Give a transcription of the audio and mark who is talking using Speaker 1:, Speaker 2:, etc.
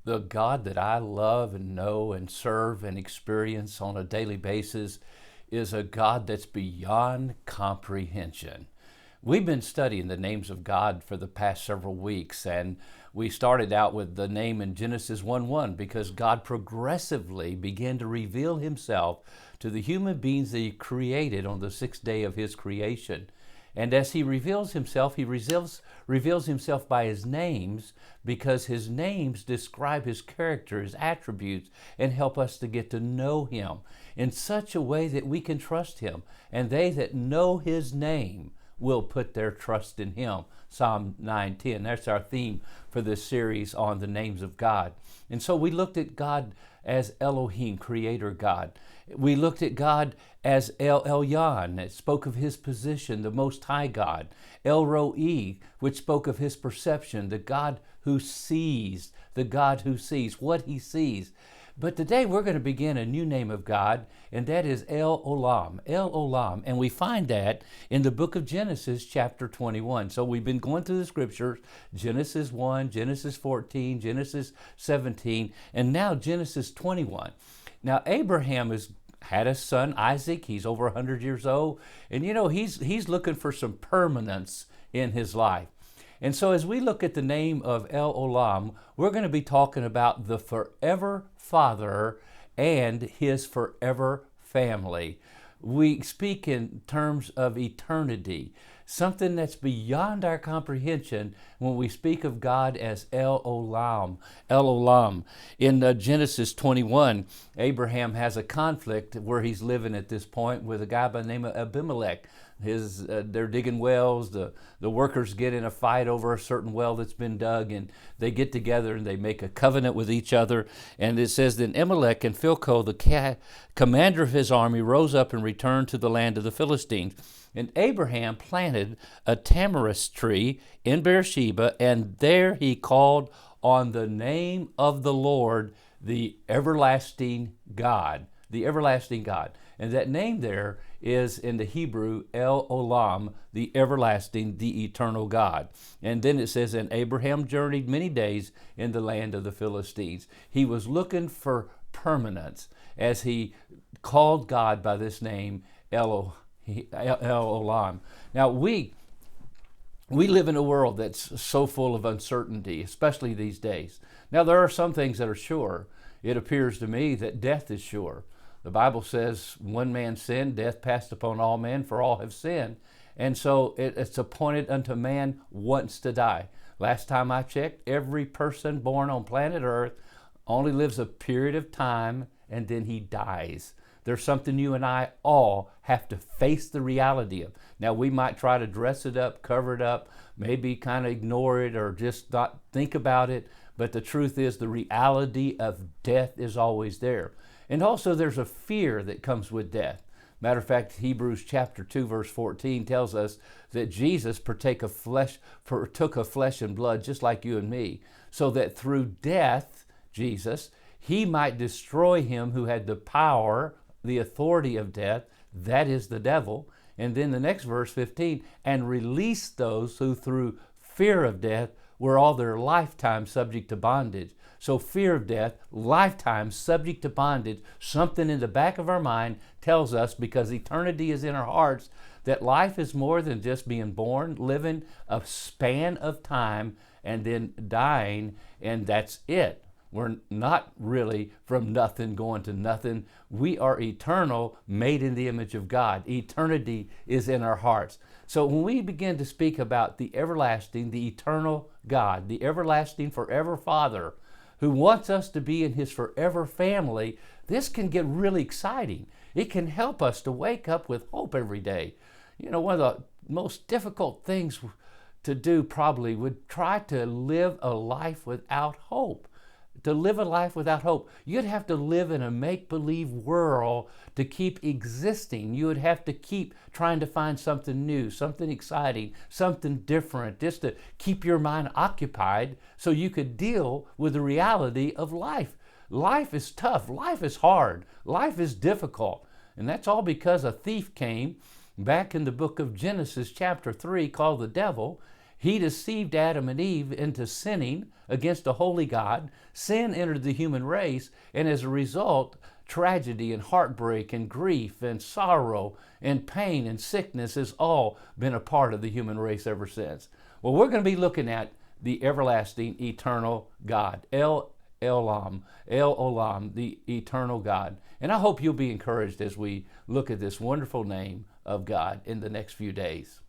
Speaker 1: The God that I love and know and serve and experience on a daily basis is a God that's beyond comprehension. We've been studying the names of God for the past several weeks, and we started out with the name in Genesis 1:1 because God progressively began to reveal himself to the human beings that he created on the sixth day of his creation. And as he reveals himself, he reveals himself by his names because his names describe his character, his attributes, and help us to get to know him in such a way that we can trust him. And they that know his name will put their trust in him. Psalm 9:10. That's our theme for this series on the names of God. And so we looked at God as Elohim, Creator God. We looked at God as El Elyon, that spoke of his position, the Most High God. El Roi, which spoke of his perception, the God who sees, what he sees. But today we're going to begin a new name of God, and that is El Olam, El Olam. And we find that in the book of Genesis, chapter 21. So we've been going through the scriptures, Genesis 1, Genesis 14, Genesis 17, and now Genesis 21. Now Abraham has had a son, Isaac. He's over 100 years old. And he's looking for some permanence in his life. And so as we look at the name of El Olam, we're going to be talking about the forever Father and his forever family. We speak in terms of eternity, something that's beyond our comprehension when we speak of God as El Olam. El Olam. In Genesis 21, Abraham has a conflict where he's living at this point with a guy by the name of Abimelech. They're digging wells. The workers get in a fight over a certain well that's been dug, and they get together and they make a covenant with each other. And it says, then Abimelech and Phicol, the commander of his army, rose up and returned to the land of the Philistines. And Abraham planted a tamarisk tree in Beersheba, and there he called on the name of the Lord, the everlasting God. The everlasting God. And that name there is in the Hebrew, El Olam, the everlasting, the eternal God. And then it says, and Abraham journeyed many days in the land of the Philistines. He was looking for permanence as he called God by this name, El Olam. Now we live in a world that's so full of uncertainty, especially these days. Now there are some things that are sure. It appears to me that death is sure. The Bible says one man sinned, death passed upon all men, for all have sinned. And so it's appointed unto man once to die. Last time I checked, every person born on planet Earth only lives a period of time and then he dies. There's something you and I all have to face the reality of. Now we might try to dress it up, cover it up, maybe kind of ignore it or just not think about it. But the truth is the reality of death is always there. And also there's a fear that comes with death. Matter of fact, Hebrews chapter 2 verse 14 tells us that Jesus partook of flesh and blood just like you and me, so that through death, Jesus, he might destroy him who had the power, the authority of death, that is the devil. And then the next verse 15, and release those who through fear of death were all their lifetime subject to bondage. So fear of death, lifetime subject to bondage, something in the back of our mind tells us, because eternity is in our hearts, that life is more than just being born, living a span of time, and then dying, and that's it. We're not really from nothing going to nothing. We are eternal, made in the image of God. Eternity is in our hearts. So when we begin to speak about the everlasting, the eternal God, the everlasting forever Father, who wants us to be in his forever family, this can get really exciting. It can help us to wake up with hope every day. One of the most difficult things to do probably would try to live a life without hope. To live a life without hope, you'd have to live in a make-believe world to keep existing. You would have to keep trying to find something new, something exciting, something different, just to keep your mind occupied so you could deal with the reality of life. Life is tough. Life is hard. Life is difficult. And that's all because a thief came back in the book of Genesis chapter 3 called the devil. He deceived Adam and Eve into sinning against a holy God. Sin entered the human race, and as a result, tragedy and heartbreak and grief and sorrow and pain and sickness has all been a part of the human race ever since. Well, we're going to be looking at the everlasting, eternal God, Olam, the eternal God. And I hope you'll be encouraged as we look at this wonderful name of God in the next few days.